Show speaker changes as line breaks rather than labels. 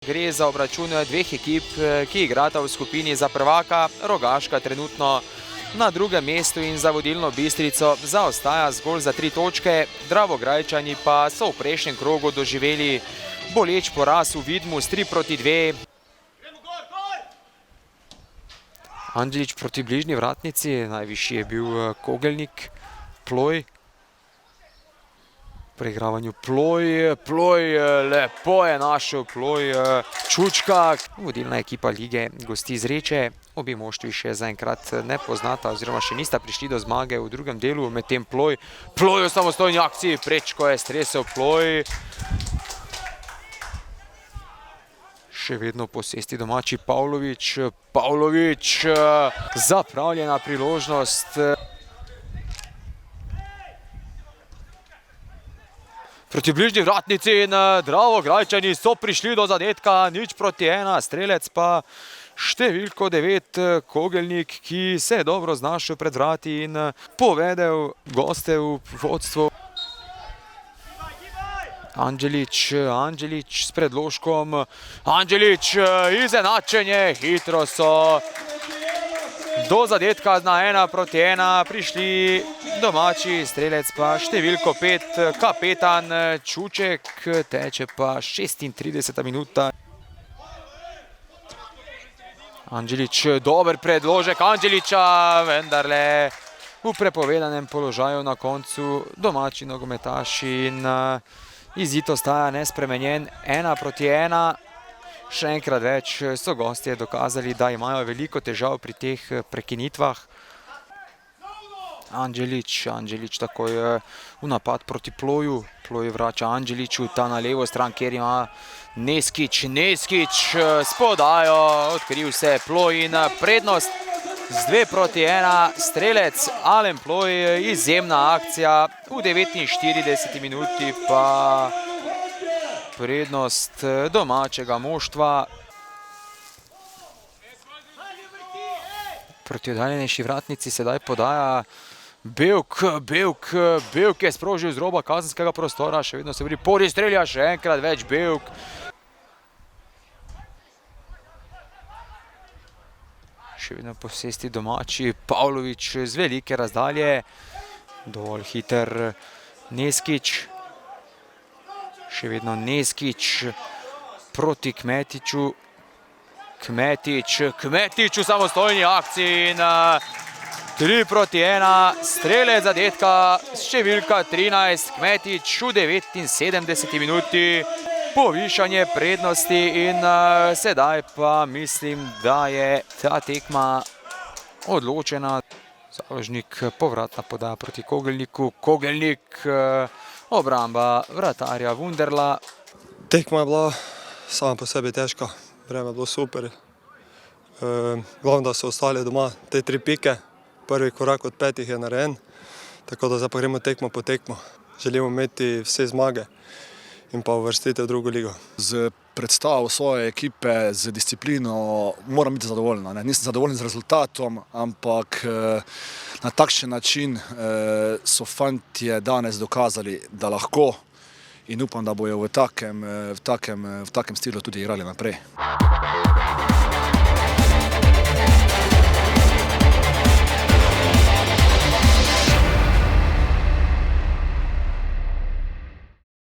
Gre za obračun dveh ekip, ki igrata v skupini za prvaka. Rogaška trenutno na drugem mestu in za vodilno Bistrico zaostaja zgolj za 3 točke. Dravograjčani pa so v prejšnjem krogu doživeli boleč poraz v Vidmu s 3-2. Anđelić proti bližnji vratnici, najvišji je bil Kogelnik, Ploj. V preigravanju Ploj, lepo je našel Ploj, Čučka. Vodilna ekipa lige gosti Zreče, obi moštvi še zaenkrat ne poznata oziroma še nista prišli do zmage v drugem delu, medtem Ploj v samostojni akciji, prečko je stresel Ploj. Še vedno posesti domači Pavlović, zapravljena priložnost. Proti bližnji vratnici in Dravograjčani so prišli do zadetka, 0-1, strelec pa številko 9, Kogelnik, ki se je dobro znašel pred vrati in povedel goste v vodstvo. Anđelić s predložkom, Anđelić izenačenje, hitro so do zadetka na 1-1 prišli domači, strelec pa številko 5, kapetan Čuček, teče pa 36. minuta. Anđelić, dober predložek Anđelića, vendarle v prepovedanem položaju na koncu domači nogometaši in izid ostaja nespremenjen, 1-1. Še enkrat več so gostje dokazali, da imajo veliko težav pri teh prekinitvah. Anđelić takoj v napad proti Ploju. Ploj vrača Anđeliću, ta na levo stran, kjer ima Neskić s podajo, odkril se Ploj in prednost z 2-1, strelec Alen Ploj, izjemna akcija, v 49. minuti pa prednost domačega moštva. Proti oddaljenejši vratnici sedaj podaja Bevk je sprožil z roba kazenskega prostora, še vedno se bori, strelja še enkrat več Bevk. Še vedno posesti domači Pavlović z velike razdalje, dovolj hiter Neskić. Še vedno Neskić proti Kmetiću. Kmetić v samostojni akciji in 3-1, strelec zadetka številka 13, Kmetić v 79. minuti, povišanje prednosti in sedaj pa mislim, da je ta tekma odločena. Založnik, povratna podaja proti Kogelniku, Kogelnik, obramba vratarja Wunderla.
Tekma je bila sama po sebi težka, vreme je bilo super. Glavno, da so ostali doma te 3 pike. Prvi korak od 5 je narejen, tako da zdaj pa gremo tekmo po tekmo. Želimo imeti vse zmage in pa uvrstiti v drugo ligo.
Z predstavo svoje ekipe, z disciplino moram biti zadovoljen. Nisem zadovoljen z rezultatom, ampak na takšen način so fantje danes dokazali, da lahko, in upam, da bojo v takem stilu tudi igrali naprej.